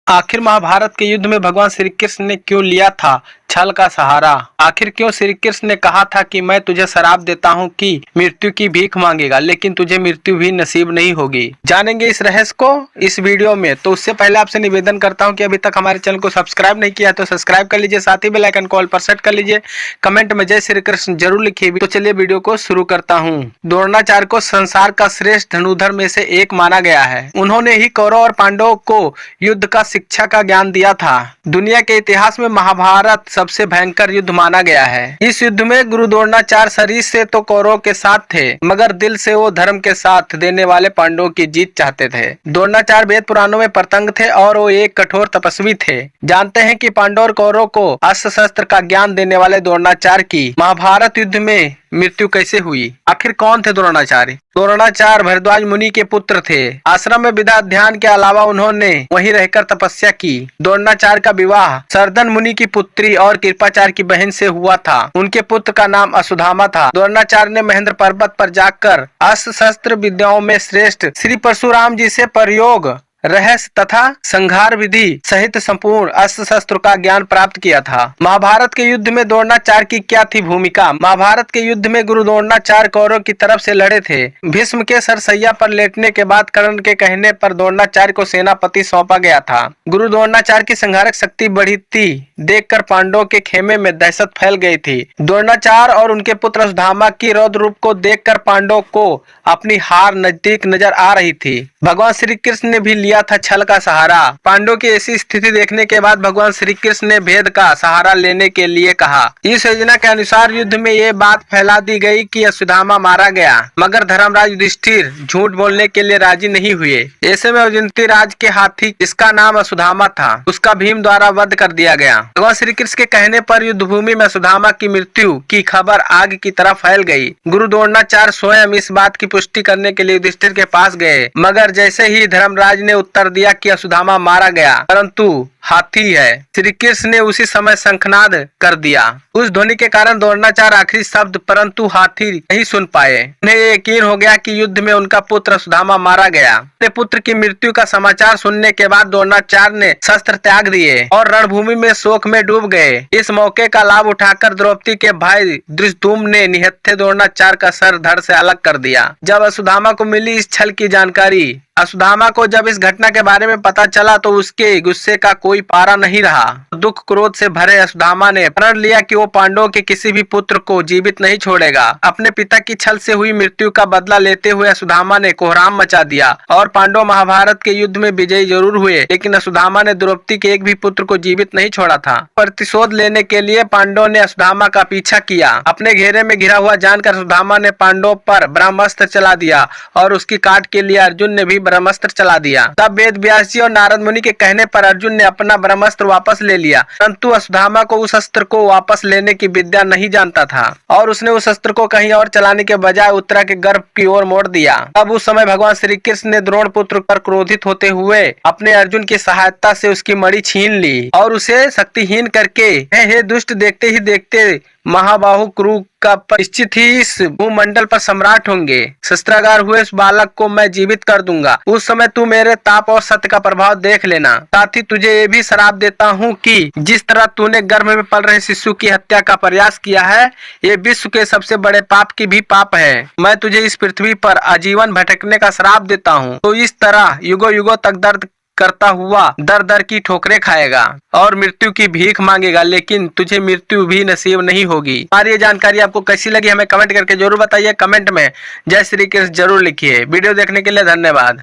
आखिर महाभारत के युद्ध में भगवान श्री कृष्ण ने क्यों लिया था छल का सहारा? आखिर क्यों श्री कृष्ण ने कहा था कि मैं तुझे शराप देता हूँ कि मृत्यु की भीख मांगेगा लेकिन तुझे मृत्यु भी नसीब नहीं होगी? जानेंगे इस रहस्य को इस वीडियो में। तो उससे पहले आपसे निवेदन करता हूँ कि अभी तक हमारे चैनल को सब्सक्राइब नहीं किया तो सब्सक्राइब कर लीजिए, साथ ही बेल आइकन को ऑल पर सेट कर लीजिए, कमेंट में जय श्री कृष्ण जरूर लिखिए। तो चलिए वीडियो को शुरू करता हूँ। द्रोणाचार्य को संसार का श्रेष्ठ धनुर्धर में से एक माना गया है। उन्होंने ही कौरव और पांडवों को युद्ध का शिक्षा का ज्ञान दिया था। दुनिया के इतिहास में महाभारत सबसे भयंकर युद्ध माना गया है। इस युद्ध में गुरु द्रोणाचार्य शरीर से तो कौरवों के साथ थे मगर दिल से वो धर्म के साथ देने वाले पांडवों की जीत चाहते थे। द्रोणाचार्य वेद पुराणों में प्रतंग थे और वो एक कठोर तपस्वी थे। जानते हैं कि पांडव और कौरवों को अस्त्र शस्त्र का ज्ञान देने वाले द्रोणाचार्य की महाभारत युद्ध में मृत्यु कैसे हुई? आखिर कौन थे द्रोणाचार्य? द्रोणाचार्य भरद्वाज मुनि के पुत्र थे। आश्रम में विद्या अध्ययन के अलावा उन्होंने वहीं रहकर तपस्या की। द्रोणाचार्य का विवाह सरदन मुनि की पुत्री और कृपाचार्य की बहन से हुआ था। उनके पुत्र का नाम अश्वत्थामा था। द्रोणाचार्य ने महेंद्र पर्वत पर जाकर अस्त्र शस्त्र विद्याओं में श्रेष्ठ श्री परशुराम जी से प्रयोग रहस्य तथा संहार विधि सहित संपूर्ण अस्त्र शस्त्र का ज्ञान प्राप्त किया था। महाभारत के युद्ध में द्रोणाचार्य की क्या थी भूमिका? महाभारत के युद्ध में गुरु द्रोणाचार्य कौरव की तरफ से लड़े थे। भीष्म के सरसैया पर लेटने के बाद कर्ण के कहने पर द्रोणाचार्य को सेनापति सौंपा गया था। गुरु द्रोणाचार्य की संहारक शक्ति बढ़ती देखकर पांडवों के खेमे में दहशत फैल गई थी। द्रोणाचार्य और उनके पुत्र अश्वत्थामा की रौद्र रूप को देखकर पांडवों को अपनी हार नजदीक नजर आ रही थी। भगवान श्री कृष्ण ने भी लिया था छल का सहारा। पांडवों की ऐसी स्थिति देखने के बाद भगवान श्री कृष्ण ने भेद का सहारा लेने के लिए कहा। इस योजना के अनुसार युद्ध में ये बात फैला दी गई कि अश्वत्थामा मारा गया मगर धर्मराज युधिष्ठिर झूठ बोलने के लिए राजी नहीं हुए। ऐसे में अवंती राज के हाथी जिसका नाम अश्वत्थामा था उसका भीम द्वारा वध कर दिया गया। भगवान श्री कृष्ण के कहने पर युद्ध भूमि में अश्वत्थामा की मृत्यु की खबर आग की तरह फैल गई। गुरु द्रोणाचार्य स्वयं इस बात की पुष्टि करने के लिए युधिष्ठिर के पास गए मगर जैसे ही धर्मराज ने उत्तर दिया कि अश्वत्थामा मारा गया परंतु हाथी है, श्री कृष्ण ने उसी समय शंखनाद कर दिया। उस ध्वनि के कारण द्रोणाचार्य आखिरी शब्द परंतु हाथी नहीं सुन पाए। उन्हें यकीन हो गया कि युद्ध में उनका पुत्र अश्वत्थामा मारा गया। अपने पुत्र की मृत्यु का समाचार सुनने के बाद द्रोणाचार्य ने शस्त्र त्याग दिए और रणभूमि में शोक में डूब गए। इस मौके का लाभ उठाकर द्रौपदी के भाई धृष्टद्युम्न ने निहत्थे द्रोणाचार्य का सर धड़ से अलग कर दिया। जब अश्वत्थामा को मिली इस छल की जानकारी, अश्वत्थामा को जब इस घटना के बारे में पता चला तो उसके गुस्से का कोई पारा नहीं रहा। दुख क्रोध से भरे अश्वत्थामा ने प्रण लिया कि वो पांडवों के किसी भी पुत्र को जीवित नहीं छोड़ेगा। अपने पिता की छल से हुई मृत्यु का बदला लेते हुए अश्वत्थामा ने कोहराम मचा दिया और पांडव महाभारत के युद्ध में विजयी जरूर हुए लेकिन अश्वत्थामा ने द्रौपदी के एक भी पुत्र को जीवित नहीं छोड़ा था। प्रतिशोध लेने के लिए पांडवों ने अश्वत्थामा का पीछा किया। अपने घेरे में घिरा हुआ जानकर अश्वत्थामा ने पांडवों पर ब्रह्मास्त्र चला दिया और उसकी काट के लिए अर्जुन ने भी ब्रह्मास्त्र चला दिया। तब वेद व्यास जी और नारद मुनि के कहने पर अर्जुन ने अपना ब्रह्मास्त्र वापस ले लिया परंतु अश्वत्थामा को उस अस्त्र को वापस लेने की विद्या नहीं जानता था और उसने उस अस्त्र को कहीं और चलाने के बजाय उत्तरा के गर्भ की ओर मोड़ दिया। अब उस समय भगवान श्री कृष्ण ने द्रोण पुत्र पर क्रोधित होते हुए अपने अर्जुन की सहायता से उसकी मणि छीन ली और उसे शक्तिहीन करके हे दुष्ट, देखते ही देखते महाबाहु क्रू का निश्चित ही इस भूमंडल पर सम्राट होंगे। शस्त्रागार हुए इस बालक को मैं जीवित कर दूंगा। उस समय तू मेरे ताप और सत्य का प्रभाव देख लेना। साथ ही तुझे ये भी श्राप देता हूँ कि जिस तरह तूने गर्भ में पल रहे शिशु की हत्या का प्रयास किया है ये विश्व के सबसे बड़े पाप की भी पाप है। मैं तुझे इस पृथ्वी पर आजीवन भटकने का श्राप देता हूँ। तो इस तरह युगों युगों तक दर्द करता हुआ दर दर की ठोकरें खाएगा और मृत्यु की भीख मांगेगा लेकिन तुझे मृत्यु भी नसीब नहीं होगी। हमारी ये जानकारी आपको कैसी लगी हमें कमेंट करके जरूर बताइए। कमेंट में जय श्री कृष्ण जरूर लिखिए। वीडियो देखने के लिए धन्यवाद।